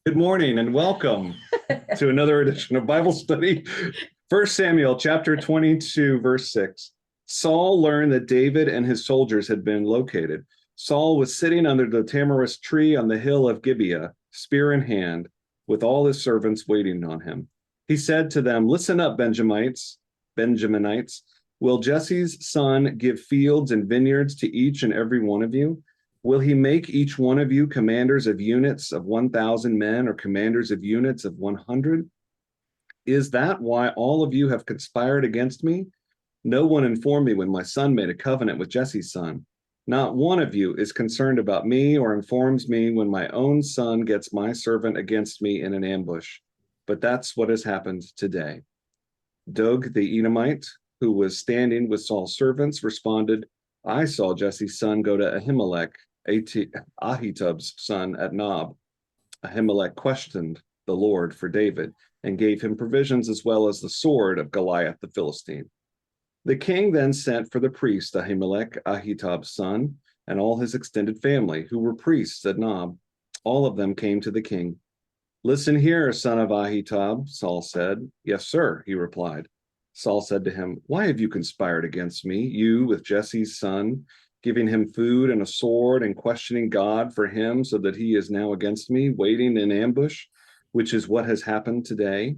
Good morning and welcome to another edition of Bible study. 1 Samuel chapter 22, verse 6. Saul learned that David and his soldiers had been located. Saul was sitting under the tamarisk tree on the hill of Gibeah, spear in hand, with all his servants waiting on him. He said to them, "Listen up, Benjaminites. Will Jesse's son give fields and vineyards to each and every one of you? Will he make each one of you commanders of units of 1,000 men or commanders of units of 100? Is that why all of you have conspired against me? No one informed me when my son made a covenant with Jesse's son. Not one of you is concerned about me or informs me when my own son gets my servant against me in an ambush. But that's what has happened today." Doeg the Edomite, who was standing with Saul's servants, responded, "I saw Jesse's son go to Ahimelech, Ahitub's son at Nob. Ahimelech questioned the Lord for David and gave him provisions as well as the sword of Goliath the Philistine. The king then sent for the priest Ahimelech, Ahitub's son, and all his extended family, who were priests at Nob. All of them came to the king. "Listen here, son of Ahitub," Saul said. "Yes, sir," he replied. Saul said to him, "Why have you conspired against me, you with Jesse's son, giving him food and a sword and questioning God for him so that he is now against me, waiting in ambush, which is what has happened today?"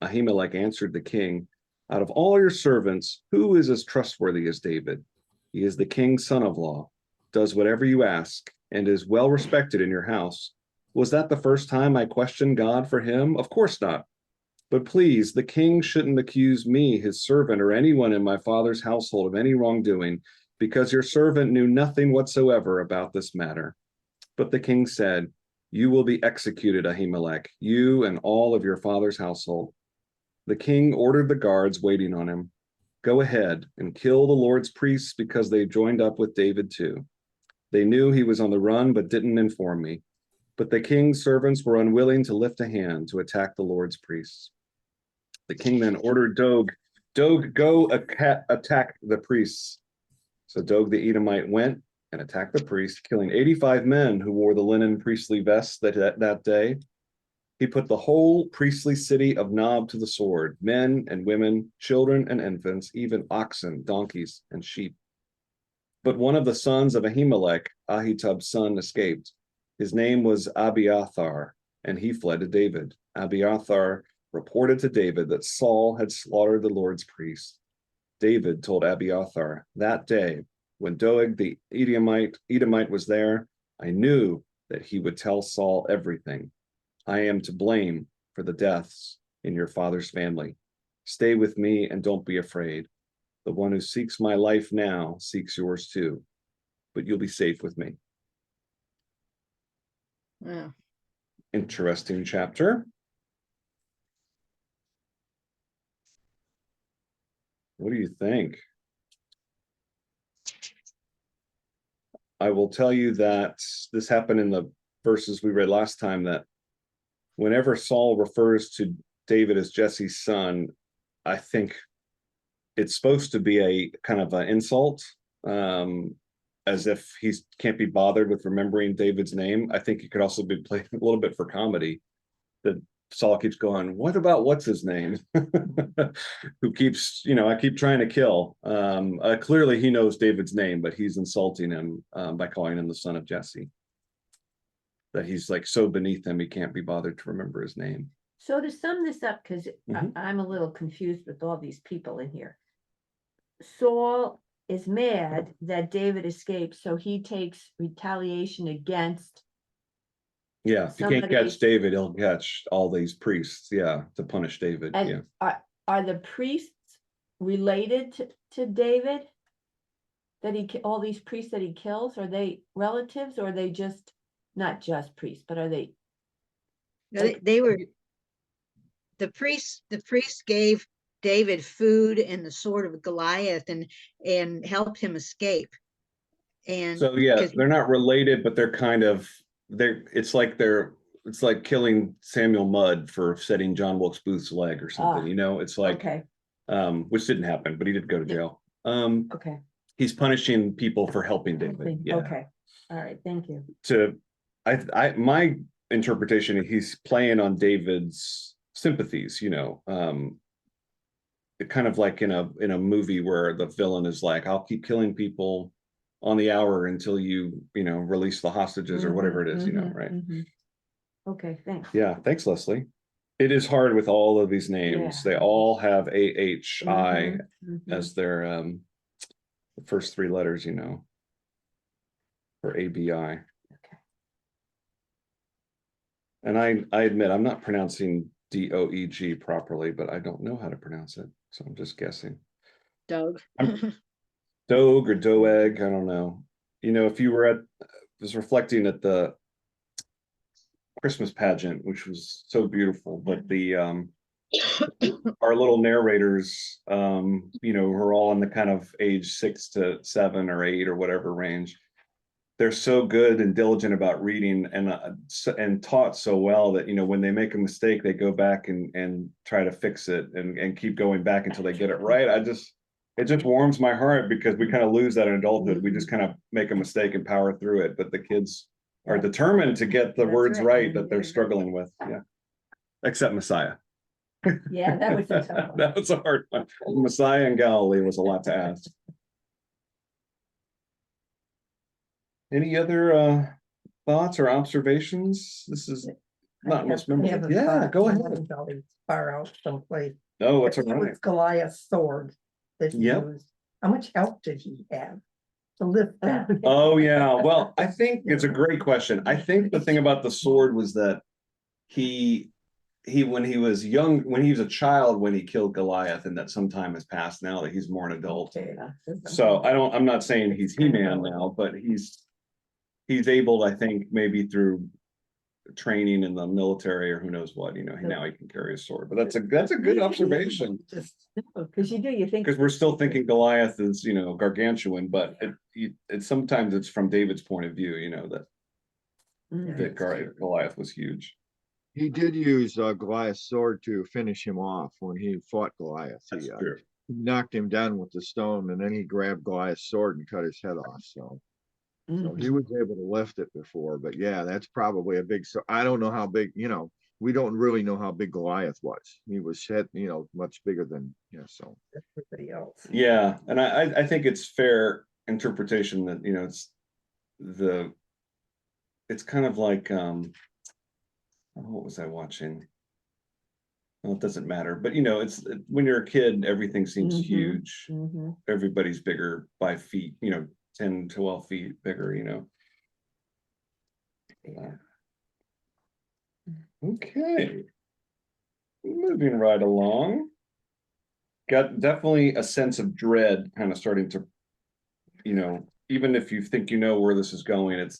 Ahimelech answered the king, "Out of all your servants, who is as trustworthy as David? He is the king's son-in-law, does whatever you ask, and is well respected in your house. Was that the first time I questioned God for him? Of course not. But please, the king shouldn't accuse me, his servant, or anyone in my father's household of any wrongdoing, because your servant knew nothing whatsoever about this matter." But the king said, "You will be executed, Ahimelech, you and all of your father's household." The king ordered the guards waiting on him, "Go ahead and kill the Lord's priests because they joined up with David too. They knew he was on the run but didn't inform me." But the king's servants were unwilling to lift a hand to attack the Lord's priests. The king then ordered Doeg, go attack the priests." So Doeg the Edomite went and attacked the priests, killing 85 men who wore the linen priestly vests that day. He put the whole priestly city of Nob to the sword, men and women, children and infants, even oxen, donkeys, and sheep. But one of the sons of Ahimelech, Ahitub's son, escaped. His name was Abiathar, and he fled to David. Abiathar reported to David that Saul had slaughtered the Lord's priests. David told Abiathar, "That day, when Doeg the Edomite was there, I knew that he would tell Saul everything. I am to blame for the deaths in your father's family. Stay with me and don't be afraid. The one who seeks my life now seeks yours too, but you'll be safe with me." Yeah. Interesting chapter. What do you think? I will tell you that this happened in the verses we read last time, that whenever Saul refers to David as Jesse's son, I think it's supposed to be a kind of an insult, as if he can't be bothered with remembering David's name. I think it could also be played a little bit for comedy, that Saul keeps going, "What about what's his name?" Who keeps, I keep trying to kill. Clearly he knows David's name, but he's insulting him by calling him the son of Jesse. That he's like so beneath him, he can't be bothered to remember his name. So to sum this up, because Mhm. I'm a little confused with all these people in here. Saul is mad that David escaped, so he takes retaliation against Yeah, if he can't somebody. catch David, he'll catch all these priests, to punish David. And are the priests related to David? That all these priests that he kills, are they relatives, or are they just not just priests, but are they? No, they were the priests. The priests gave David food and the sword of Goliath and helped him escape. And So yeah, they're not related, but they're kind of it's like killing Samuel Mudd for setting John Wilkes Booth's leg or something. It's like, Okay, which didn't happen, but he did go to jail. okay, He's punishing people for helping David. Yeah. okay, all right, thank you. My interpretation, he's playing on David's sympathies, it kind of like in a movie where the villain is like, I'll keep killing people on the hour until you release the hostages or whatever it is, right? Okay, thanks. Yeah, thanks, Leslie. It is hard with all of these names. Yeah. They all have AHI Mhm. as their the first three letters, or ABI. Okay. And I admit I'm not pronouncing DOEG properly, but I don't know how to pronounce it. So I'm just guessing. Doug. Doeg or Doeg, I don't know. If you were was reflecting at the Christmas pageant, which was so beautiful, but the our little narrators, who are all in the kind of age 6 to 7 or 8 or whatever range, they're so good and diligent about reading and taught so well that when they make a mistake, they go back and try to fix it and keep going back until they get it right. It just warms my heart because we kind of lose that in adulthood. We just kind of make a mistake and power through it, but the kids are determined to get the That's words right. right that they're struggling with. Yeah, except Messiah. Yeah, that was a tough one. That was a hard one. Messiah and Galilee was a lot to ask. Any other thoughts or observations? This is not most members. Yeah, go ahead. Far out someplace. No, it's all It right. was Goliath's sword that he Yep. used. How much help did he have to lift that? Oh, yeah. Well, I think it's a great question. I think the thing about the sword was that he when he was young, when he was a child, when he killed Goliath, and that some time has passed now that he's more an adult. Okay. So I'm not saying he's He-Man now, but he's able, I think, maybe through training in the military or who knows what, now he can carry a sword. But that's a good observation. Just Because you think. Because we're still thinking Goliath is, gargantuan, but it sometimes it's from David's point of view, that Mhm. Goliath was huge. He did use Goliath's sword to finish him off when he fought Goliath. That's He true. knocked him down with the stone, and then he grabbed Goliath's sword and cut his head off. So he Mhm. was able to lift it before. But yeah, that's probably a big. So I don't know how big. We don't really know how big Goliath was. He was much bigger than So everybody else. Yeah, and I think it's fair interpretation that it's kind of like what was I watching? Well, it doesn't matter, but it's when you're a kid, everything seems Mhm. huge. Mhm. Everybody's bigger by feet, 10, 12 feet bigger, Yeah. Okay. Moving right along. Got definitely a sense of dread kind of starting to, even if you think where this is going,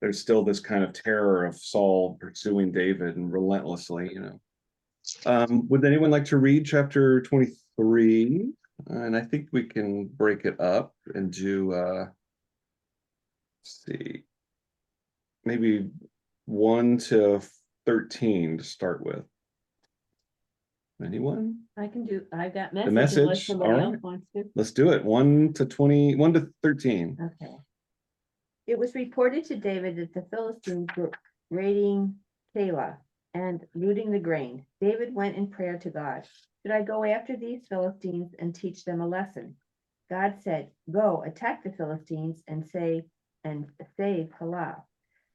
there's still this kind of terror of Saul pursuing David and relentlessly, Would anyone like to read chapter 23? And I think we can break it up and do let's see, maybe 1 to 13 to start with. Anyone? I've got The messages unless message, somebody all else right. wants to. Let's do it. 1 to 20, 1 to 13. Okay. It was reported to David that the Philistines were raiding Keilah and looting the grain. David went in prayer to God. Should I go after these Philistines and teach them a lesson? God said, go attack the Philistines and save Keilah.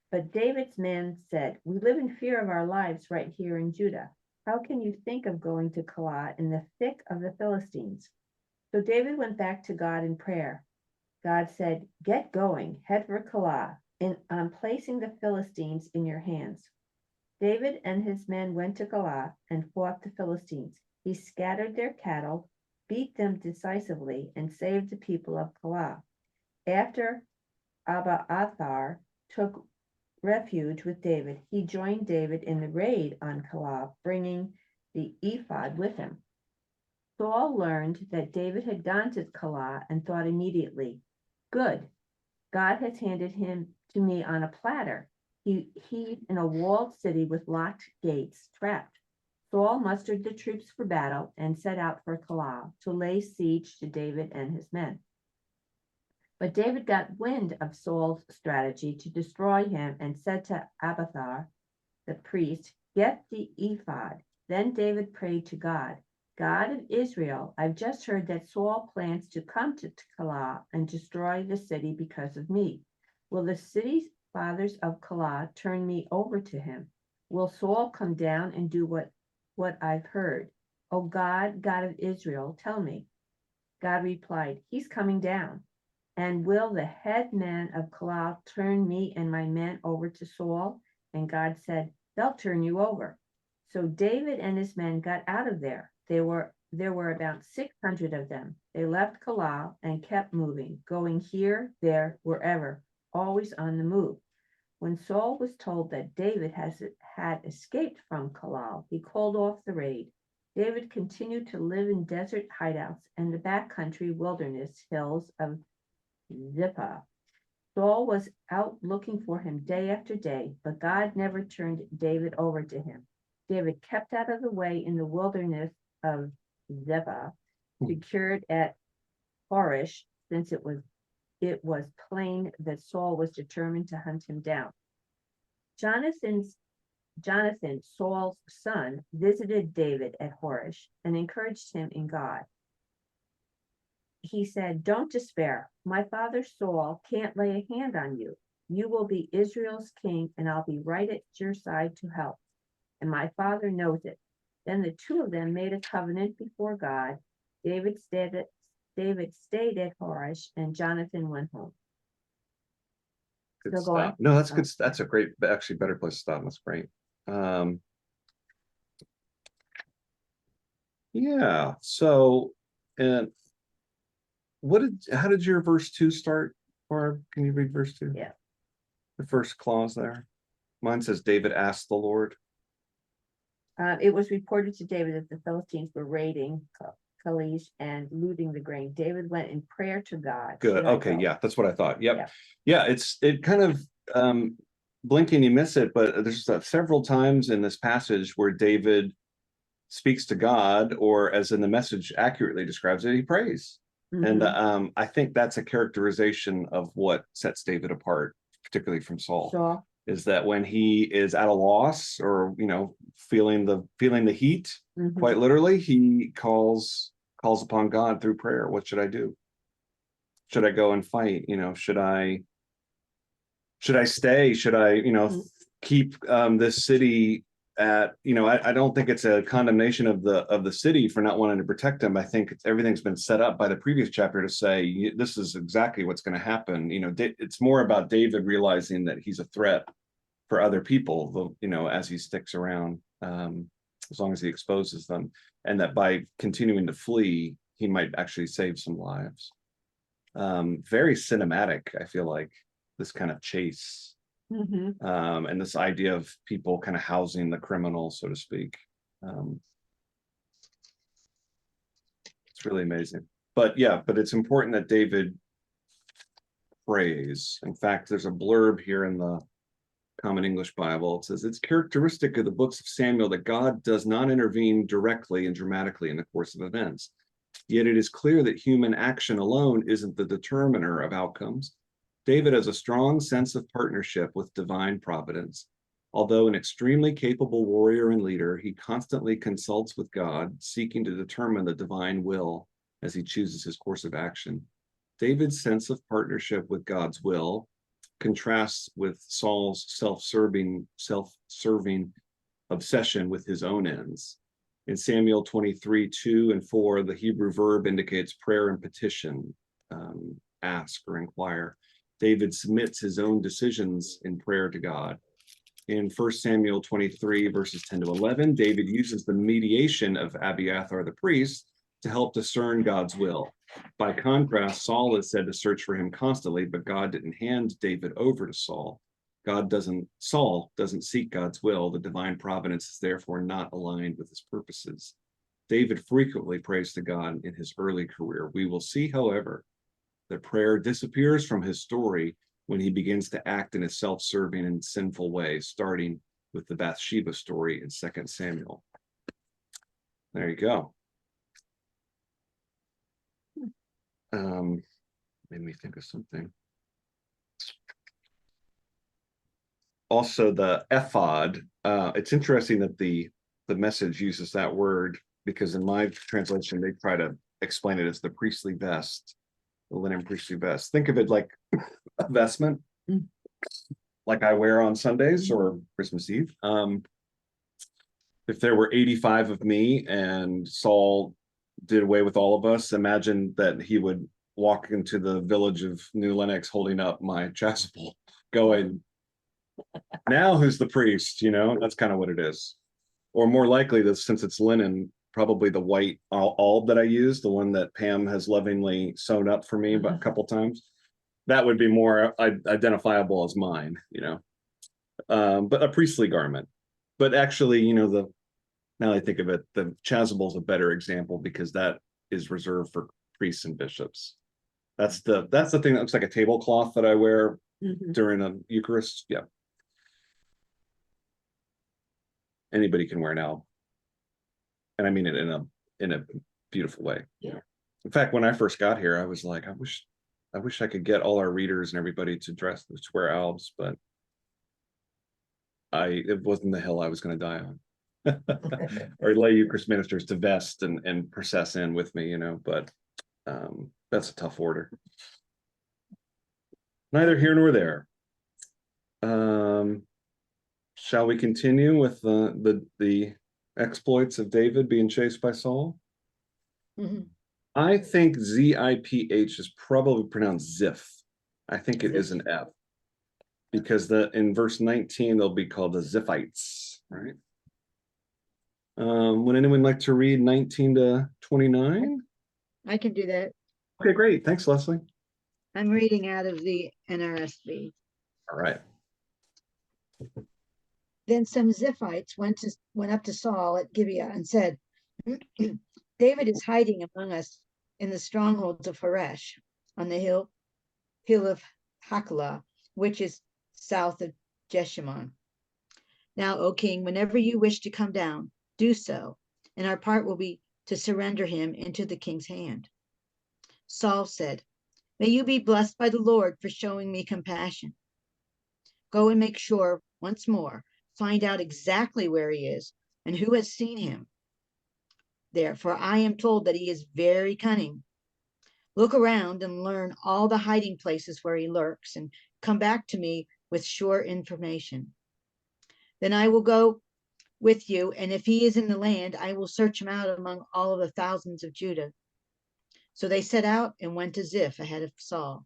But David's men said, we live in fear of our lives right here in Judah. How can you think of going to Keilah in the thick of the Philistines? So David went back to God in prayer. God said, get going, head for Keilah, and I'm placing the Philistines in your hands. David and his men went to Keilah and fought the Philistines. He scattered their cattle, beat them decisively, and saved the people of Keilah. After Abiathar took refuge with David, he joined David in the raid on Keilah, bringing the ephod with him. Saul learned that David had gone to Keilah and thought immediately, good, God has handed him to me on a platter. He in a walled city with locked gates, trapped. Saul mustered the troops for battle and set out for Keilah to lay siege to David and his men. But David got wind of Saul's strategy to destroy him and said to Abiathar, the priest, "Get the ephod." Then David prayed to God, "God of Israel, I've just heard that Saul plans to come to Keilah and destroy the city because of me. Will the city fathers of Keilah turn me over to him? Will Saul come down and do what I've heard? O God, God of Israel, tell me." God replied, "He's coming down. And will the head man of Keilah turn me and my men over to Saul?" And God said, "They'll turn you over." So David and his men got out of there. There were about 600 of them. They left Keilah and kept moving, going here, there, wherever, always on the move. When Saul was told that David had escaped from Keilah, he called off the raid. David continued to live in desert hideouts and the backcountry wilderness hills of Zipporah. Saul was out looking for him day after day, but God never turned David over to him. David kept out of the way in the wilderness of Zipporah, secured at Horish, since it was plain that Saul was determined to hunt him down. Jonathan, Saul's son, visited David at Horish and encouraged him in God. He said, "Don't despair. My father Saul can't lay a hand on you. You will be Israel's king, and I'll be right at your side to help. And my father knows it." Then the two of them made a covenant before God. David stayed at Horish, and Jonathan went home. Good Still going? stuff. No, that's Oh, good. That's a great, actually better place to stop. That's great. Yeah. So, and how did your verse 2 start? Barb, can you read verse 2? Yeah. The first clause there. Mine says David asked the Lord. It was reported to David that the Philistines were raiding Keilah and looting the grain. David went in prayer to God. Good. Should I Okay. go? Yeah, that's what I thought. Yep. Yeah. Yeah. It kind of blinking, you miss it, but there's several times in this passage where David speaks to God, or as in the Message accurately describes it, he prays. And Mhm. I think that's a characterization of what sets David apart, particularly from Saul. Saul. Is that when he is at a loss, or feeling the heat, Mhm. quite literally, he calls upon God through prayer. What should I do? Should I go and fight? Should I stay? Should I Mhm. keep this city at, I don't think it's a condemnation of the city for not wanting to protect them. I think everything's been set up by the previous chapter to say this is exactly what's going to happen. It's more about David realizing that he's a threat for other people, as he sticks around, as long as he exposes them, and that by continuing to flee, he might actually save some lives. Very cinematic, I feel like, this kind of chase, Mhm. and this idea of people kind of housing the criminal, so to speak. It's really amazing. But it's important that David prays. In fact, there's a blurb here in the Common English Bible. It says, "It's characteristic of the books of Samuel that God does not intervene directly and dramatically in the course of events. Yet it is clear that human action alone isn't the determiner of outcomes. David has a strong sense of partnership with divine providence. Although an extremely capable warrior and leader, he constantly consults with God, seeking to determine the divine will as he chooses his course of action. David's sense of partnership with God's will contrasts with Saul's self-serving obsession with his own ends. In Samuel 23:2-4, the Hebrew verb indicates prayer and petition, ask or inquire. David submits his own decisions in prayer to God. In 1 Samuel 23, verses 10-11, David uses the mediation of Abiathar the priest to help discern God's will. By contrast, Saul is said to search for him constantly, but God didn't hand David over to Saul. Saul doesn't seek God's will. The divine providence is therefore not aligned with his purposes. David frequently prays to God in his early career. We will see, however, that prayer disappears from his story when he begins to act in a self-serving and sinful way, starting with the Bathsheba story in 2 Samuel. There you go. Made me think of something. Also, the ephod, it's interesting that the Message uses that word, because in my translation, they try to explain it as the priestly vest, the linen priestly vest. Think of it like a vestment, Mm. like I wear on Sundays or Christmas Eve. If there were 85 of me and Saul did away with all of us, imagine that he would walk into the village of New Lenox holding up my chasuble, going, now who's the priest? You know, that's kind of what it is. Or more likely that since it's linen, probably the white alb that I use, the one that Pam has lovingly sewn up for me a couple times, that would be more identifiable as mine, you know. But a priestly garment. But actually, you know, now I think of it, the chasuble is a better example because that is reserved for priests and bishops. That's the thing that looks like a tablecloth that I wear Mhm. during a Eucharist. Yeah. Anybody can wear now. And I mean it in a beautiful way. Yeah. In fact, when I first got here, I was like, I wish I could get all our readers and everybody to wear albs, but it wasn't the hill I was going to die on. Or lay Eucharist ministers to vest and process in with me, you know, but that's a tough order. Neither here nor there. Shall we continue with the exploits of David being chased by Saul? Mhm. I think Ziph is probably pronounced Ziph. I think it is an F, because in verse 19 they'll be called the Ziphites, right? Would anyone like to read 19 to 29? I can do that. Okay, great. Thanks, Leslie. I'm reading out of the NRSV. All right. Then some Ziphites went up to Saul at Gibeah and said, David is hiding among us in the strongholds of Horesh on the hill of Hakilah, which is south of Jeshimon. Now, O king, whenever you wish to come down, do so, and our part will be to surrender him into the king's hand. Saul said, May you be blessed by the Lord for showing me compassion. Go and make sure once more, find out exactly where he is and who has seen him there, for I am told that he is very cunning. Look around and learn all the hiding places where he lurks and come back to me with sure information. Then I will go with you, and if he is in the land, I will search him out among all of the thousands of Judah. So they set out and went to Ziph ahead of Saul.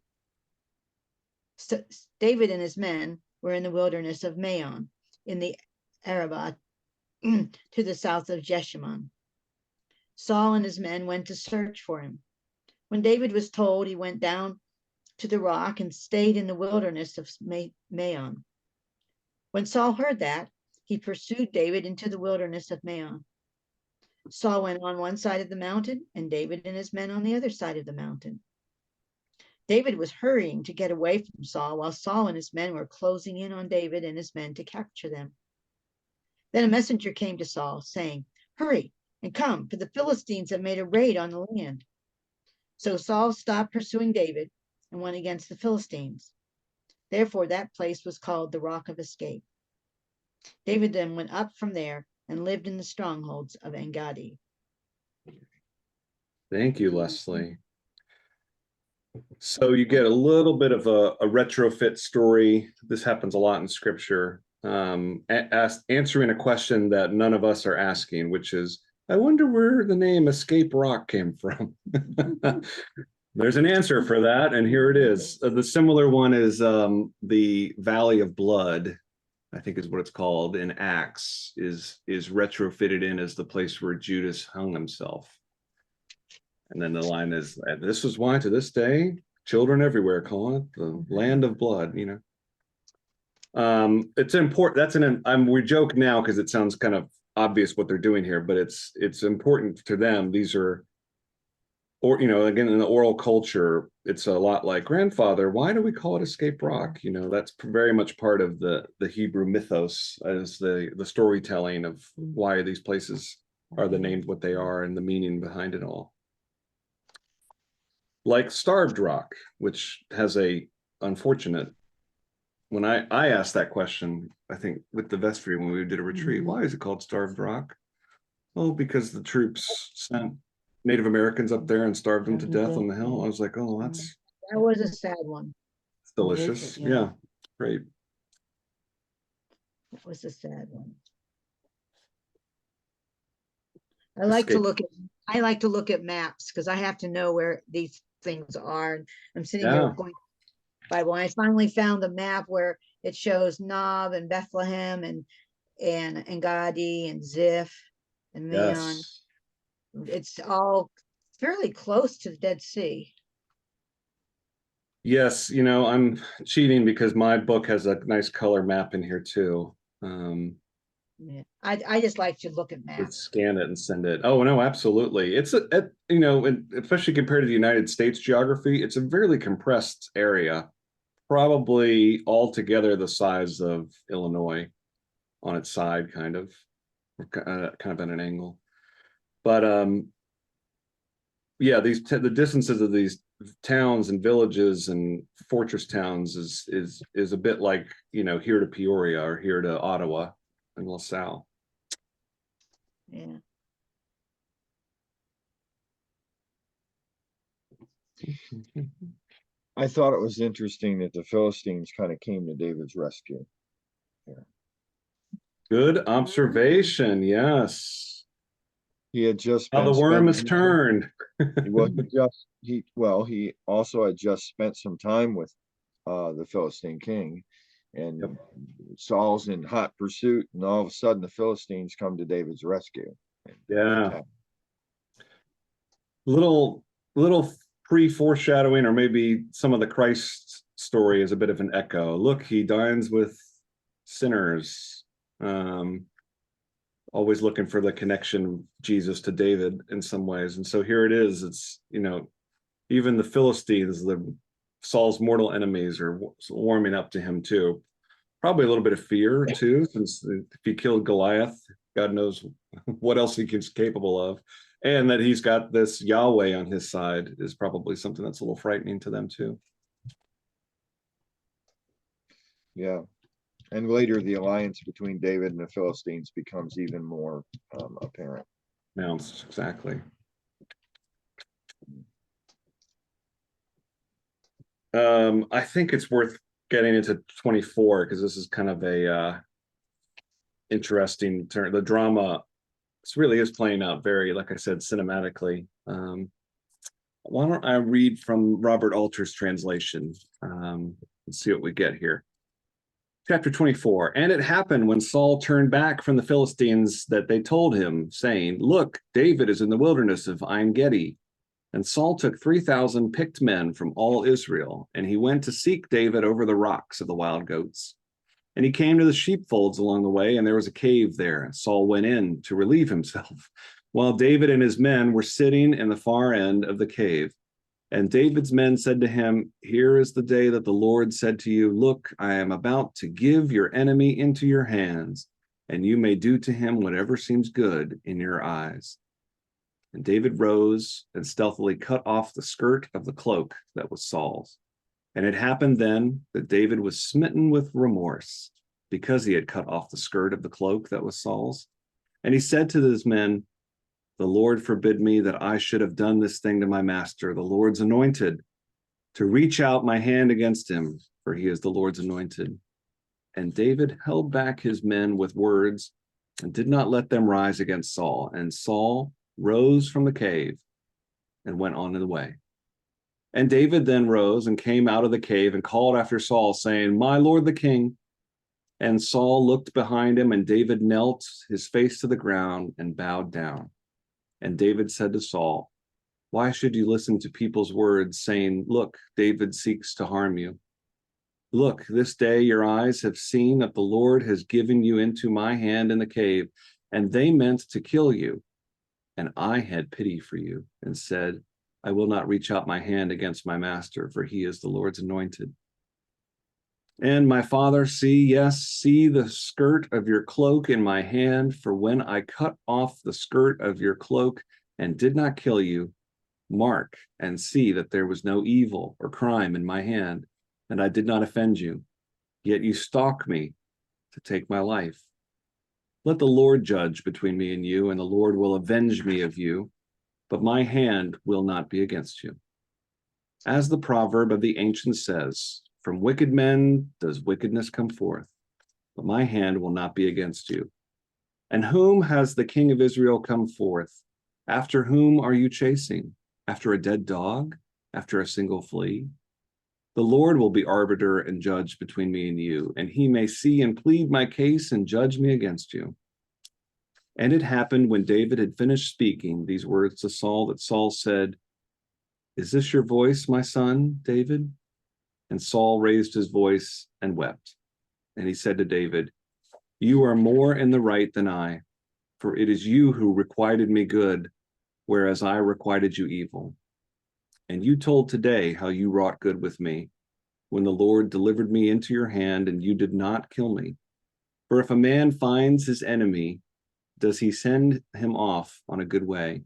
David and his men were in the wilderness of Maon, in the Arabah, to the south of Jeshimon. Saul and his men went to search for him. When David was told, he went down to the rock and stayed in the wilderness of Maon. When Saul heard that, he pursued David into the wilderness of Maon. Saul went on one side of the mountain, and David and his men on the other side of the mountain. David was hurrying to get away from Saul, while Saul and his men were closing in on David and his men to capture them. Then a messenger came to Saul, saying, Hurry and come, for the Philistines have made a raid on the land. So Saul stopped pursuing David and went against the Philistines. Therefore, that place was called the Rock of Escape. David then went up from there and lived in the strongholds of En-Gedi. Thank you, Leslie. So you get a little bit of a retrofit story. This happens a lot in scripture. Answering a question that none of us are asking, which is, I wonder where the name Escape Rock came from. There's an answer for that, and here it is. The similar one is the Valley of Blood, I think is what it's called in Acts, is retrofitted in as the place where Judas hung himself. And then the line is, this is why to this day, children everywhere call it the land of blood, you know. It's important. We joke now because it sounds kind of obvious what they're doing here, but it's important to them. These are, or, you know, again, in the oral culture, it's a lot like, grandfather, why do we call it Escape Rock? You know, that's very much part of the Hebrew mythos, as the storytelling of why these places are the named what they are and the meaning behind it all. Like Starved Rock, which has a unfortunate when I asked that question, I think with the vestry when we did a retreat, Mhm. why is it called Starved Rock? Oh, because the troops sent Native Americans up there and starved them to Starved to death on the death, hill. yeah. I was like, oh, that's That was a sad one. delicious. yeah. Yeah, great. That was a sad one. Escape. I like to look at maps because I have to know where these things are. And I'm sitting here Yeah. going Bible. And I finally found the map where it shows Nob and Bethlehem and Gadi and Ziph and Leon. Yes. It's all fairly close to the Dead Sea. Yes, I'm cheating because my book has a nice color map in here too. Yeah. I just like to look at Let's maps. scan it and send it. Oh no, absolutely. It's and especially compared to the United States geography, it's a fairly compressed area, probably altogether the size of Illinois on its side, kind of, or kind of at an angle. But yeah, the distances of these towns and villages and fortress towns is a bit like here to Peoria or here to Ottawa and LaSalle. Yeah. I thought it was interesting that the Philistines kind of came to David's rescue. Good observation. Yes. He had just How been the worm spending has turned. he also had just spent some time with the Philistine king, and Yep. Saul's in hot pursuit, and all of a sudden the Philistines come to David's rescue. Yeah. Little pre-foreshadowing, or maybe some of the Christ story is a bit of an echo. Look, he dines with sinners. Always looking for the connection of Jesus to David in some ways. And so here it is. It's, even the Philistines, Saul's mortal enemies, are warming up to him too. Probably a little bit of fear too, since if he killed Goliath, God knows what else he's capable of. And that he's got this Yahweh on his side is probably something that's a little frightening to them too. Yeah. And later, the alliance between David and the Philistines becomes even more apparent. Mounts, exactly. I think it's worth getting into 24 because this is kind of a interesting turn. The drama, this really is playing out very, like I said, cinematically. Why don't I read from Robert Alter's translation? Let's see what we get here. Chapter 24. And it happened when Saul turned back from the Philistines that they told him, saying, look, David is in the wilderness of En Gedi. And Saul took 3,000 picked men from all Israel, and he went to seek David over the rocks of the wild goats. And he came to the sheepfolds along the way, and there was a cave there. Saul went in to relieve himself, while David and his men were sitting in the far end of the cave. And David's men said to him, here is the day that the Lord said to you, look, I am about to give your enemy into your hands, and you may do to him whatever seems good in your eyes. And David rose and stealthily cut off the skirt of the cloak that was Saul's. And it happened then that David was smitten with remorse because he had cut off the skirt of the cloak that was Saul's. And he said to his men, the Lord forbid me that I should have done this thing to my master, the Lord's anointed, to reach out my hand against him, for he is the Lord's anointed. And David held back his men with words and did not let them rise against Saul. And Saul rose from the cave and went on the way. And David then rose and came out of the cave and called after Saul, saying, my lord the king. And Saul looked behind him, and David knelt his face to the ground and bowed down. And David said to Saul, why should you listen to people's words, saying, look, David seeks to harm you? Look, this day your eyes have seen that the Lord has given you into my hand in the cave, and they meant to kill you. And I had pity for you and said, I will not reach out my hand against my master, for he is the Lord's anointed. And my father, see the skirt of your cloak in my hand, for when I cut off the skirt of your cloak and did not kill you, mark and see that there was no evil or crime in my hand, and I did not offend you. Yet you stalk me to take my life. Let the Lord judge between me and you, and the Lord will avenge me of you, but my hand will not be against you. As the proverb of the ancients says, from wicked men does wickedness come forth, but my hand will not be against you. And whom has the king of Israel come forth? After whom are you chasing? After a dead dog? After a single flea? The Lord will be arbiter and judge between me and you, and he may see and plead my case and judge me against you. And it happened when David had finished speaking these words to Saul that Saul said, is this your voice, my son, David? And Saul raised his voice and wept. And he said to David, you are more in the right than I, for it is you who requited me good, whereas I requited you evil. And you told today how you wrought good with me, when the Lord delivered me into your hand and you did not kill me. For if a man finds his enemy, does he send him off on a good way?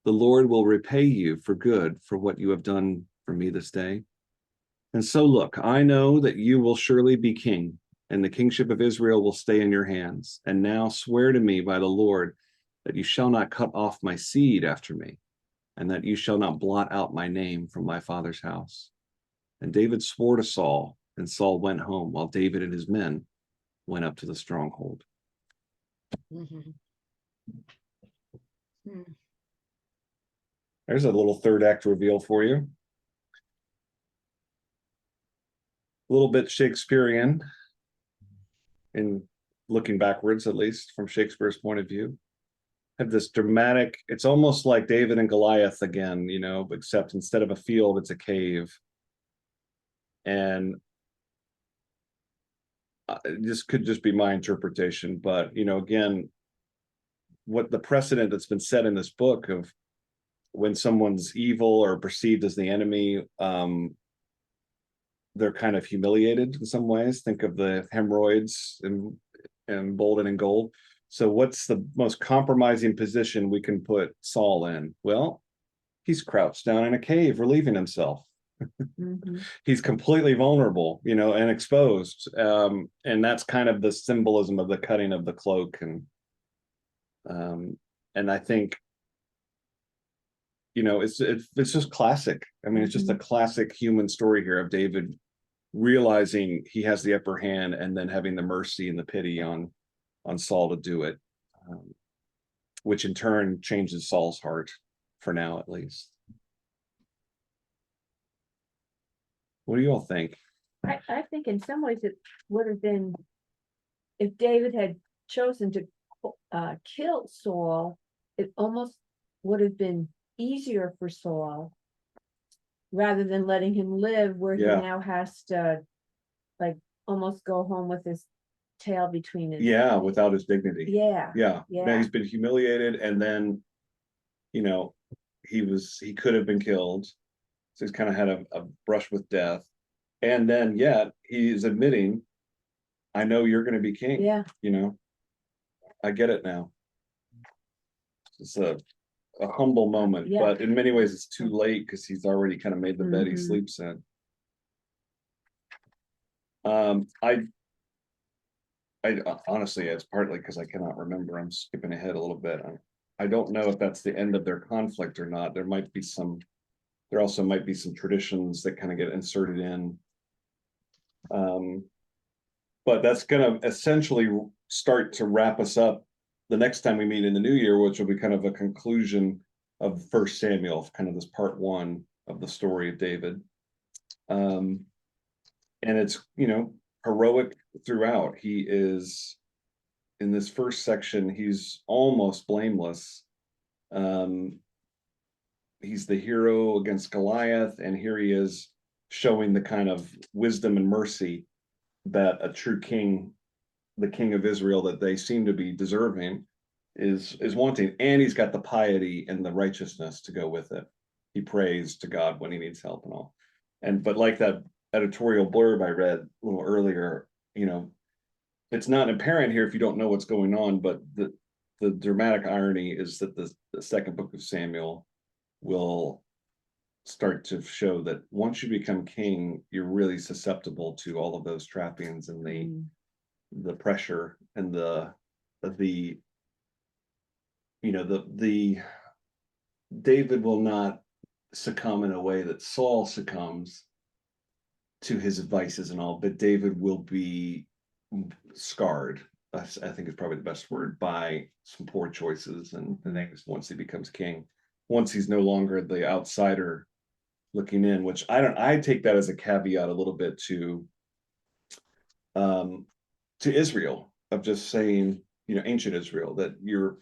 The Lord will repay you for good for what you have done for me this day. And so look, I know that you will surely be king, and the kingship of Israel will stay in your hands. And now swear to me by the Lord that you shall not cut off my seed after me, and that you shall not blot out my name from my father's house. And David swore to Saul, and Saul went home, while David and his men went up to the stronghold. Mhm. Hmm. There's a little third act reveal for you. A little bit Shakespearean, in looking backwards, at least from Shakespeare's point of view. Have this dramatic, it's almost like David and Goliath again, you know, except instead of a field, it's a cave. And this could just be my interpretation, but, you know, again, what the precedent that's been set in this book of when someone's evil or perceived as the enemy, they're kind of humiliated in some ways. Think of the hemorrhoids and Bolden and Gold. So what's the most compromising position we can put Saul in? Well, he's crouched down in a cave, relieving himself. Mhm. He's completely vulnerable, you know, and exposed. And that's kind of the symbolism of the cutting of the cloak. And I think, you know, it's just classic. I mean, it's just a classic human story here of David realizing he has the upper hand and then having the mercy and the pity on Saul to do it, which in turn changes Saul's heart, for now at least. What do you all think? I think in some ways it would have been, if David had chosen to kill Saul, it almost would have been easier for Saul, rather than letting him live where he Yeah. now has to like almost go home with his tail between his. Yeah, without his dignity. Yeah. Yeah. Now Yeah. he's been humiliated, and then, you know, he could have been killed. So he's kind of had a brush with death. And then yet he's admitting, I know you're going to be king. Yeah. You know, I get it now. It's a humble moment, Yeah. but in many ways it's too late because he's already kind of made the bed he Mhm. sleeps in. I honestly, it's partly because I cannot remember. I'm skipping ahead a little bit. I don't know if that's the end of their conflict or not. There also might be some traditions that kind of get inserted in. But that's going to essentially start to wrap us up the next time we meet in the new year, which will be kind of a conclusion of First Samuel, kind of this part one of the story of David. And it's, you know, heroic throughout. He is, in this first section, he's almost blameless. He's the hero against Goliath, and here he is showing the kind of wisdom and mercy that a true king, the king of Israel that they seem to be deserving, is wanting. And he's got the piety and the righteousness to go with it. He prays to God when he needs help and all. But like that editorial blurb I read a little earlier, you know, it's not apparent here if you don't know what's going on, but the dramatic irony is that the second book of Samuel will start to show that once you become king, you're really susceptible to all of those trappings and Mm. the pressure and the you know, the David will not succumb in a way that Saul succumbs to his vices and all, but David will be scarred. I think is probably the best word, by some poor choices and things once he becomes king. Once he's no longer the outsider looking in, which I take that as a caveat a little bit to Israel, of just saying, you know, ancient Israel, that you're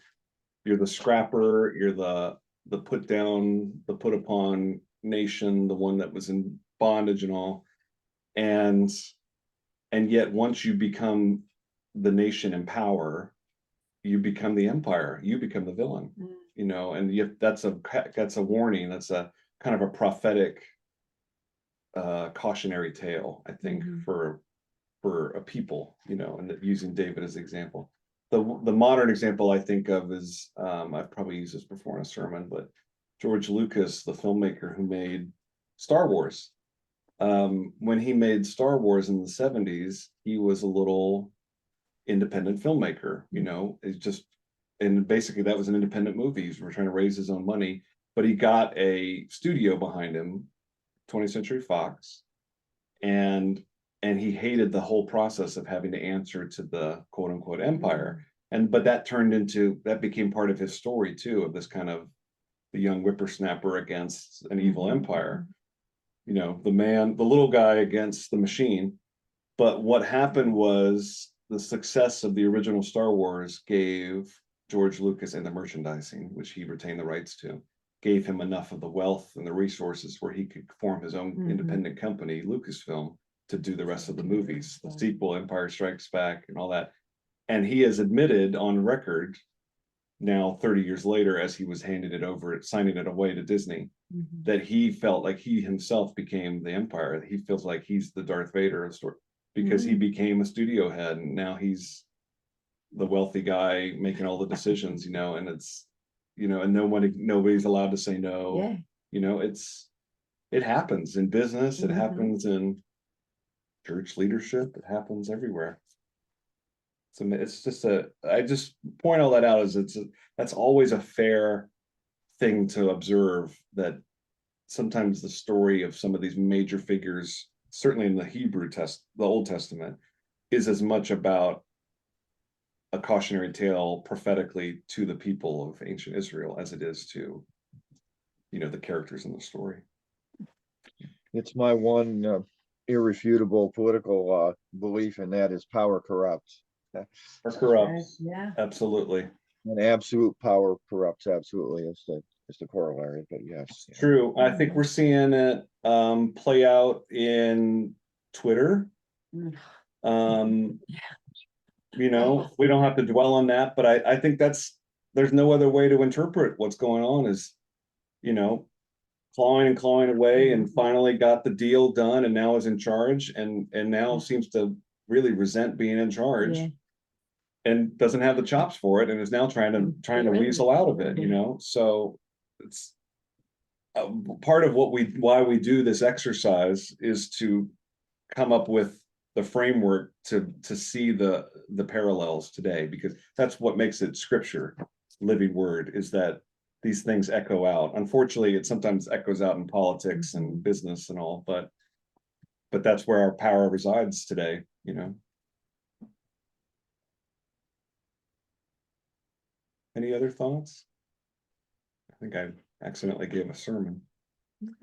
the scrapper, you're the put down, the put upon nation, the one that was in bondage and all. And yet once you become the nation in power, you become the empire, you become the villain, Mm. you know, and that's a warning, that's a kind of a prophetic cautionary tale, I think, Mhm. for a people, you know, and using David as an example. The modern example I think of is, I've probably used this before in a sermon, but George Lucas, the filmmaker who made Star Wars. When he made Star Wars in the 70s, he was a little independent filmmaker, you know, it's just, and basically that was an independent movie. He was trying to raise his own money, but he got a studio behind him, 20th Century Fox, and he hated the whole process of having to answer to the quote unquote empire. But that became part of his story too, of this kind of the young whippersnapper against an evil empire. You know, the little guy against the machine. But what happened was the success of the original Star Wars gave George Lucas, and the merchandising, which he retained the rights to, gave him enough of the wealth and the resources where he could form his own independent company, Lucasfilm, to do the rest of the movies, the sequel, Empire Strikes Back, and all that. And he has admitted on record now, 30 years later, as he was handing it over, signing it away to Disney, that he felt like he himself became the empire. He feels like he's the Darth Vader of the story, because he became a studio head, and now he's the wealthy guy making all the decisions, you know, and it's, you know, and nobody's allowed to say no. Yeah. You know, it happens in business, it Mhm. happens in church leadership, it happens everywhere. So it's just I just point all that out as that's always a fair thing to observe, that sometimes the story of some of these major figures, certainly in the Old Testament, is as much about a cautionary tale prophetically to the people of ancient Israel as it is to, you know, the characters in the story. It's my one irrefutable political belief, and that is power corrupts. Or corrupts. Yeah. Absolutely. And absolute power corrupts, absolutely, is the corollary, but yes. Yeah. True. I think we're seeing it play out in Twitter. Mm. You know, we don't have to dwell on that, but I think there's no other way to interpret what's going on, is, you know, clawing away, and finally got the deal done, and now is in charge, and now seems to really resent being in charge. Yeah. And doesn't have the chops for it, and is now trying to weasel out of it, you know. So it's part of why we do this exercise, is to come up with the framework to see the parallels today, because that's what makes it scripture, living word, is that these things echo out. Unfortunately, it sometimes echoes out in politics and business and all, but that's where our power resides today, you know. Any other thoughts? I think I accidentally gave a sermon,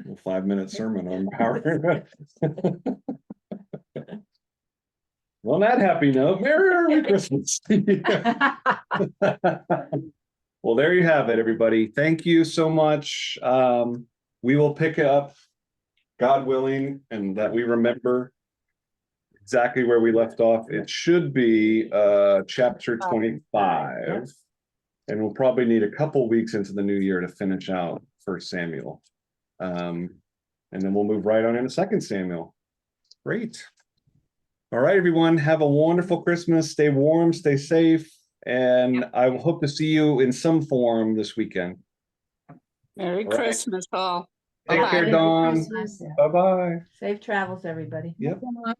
a 5-minute sermon on power. Well, on that happy note, Merry Christmas. Well, there you have it, everybody. Thank you so much. We will pick up, God willing, and that we remember exactly where we left off. It should be chapter 25. And we'll probably need a couple weeks into the new year to finish out 1 Samuel. And then we'll move right on into 2 Samuel. Great. All right, everyone. Have a wonderful Christmas. Stay warm, stay safe. And I will hope to see you in some form this weekend. Merry All right. Christmas, all. Take care, Bye. Dawn. Christmas. Bye-bye. Safe travels, everybody. Yep. Come on.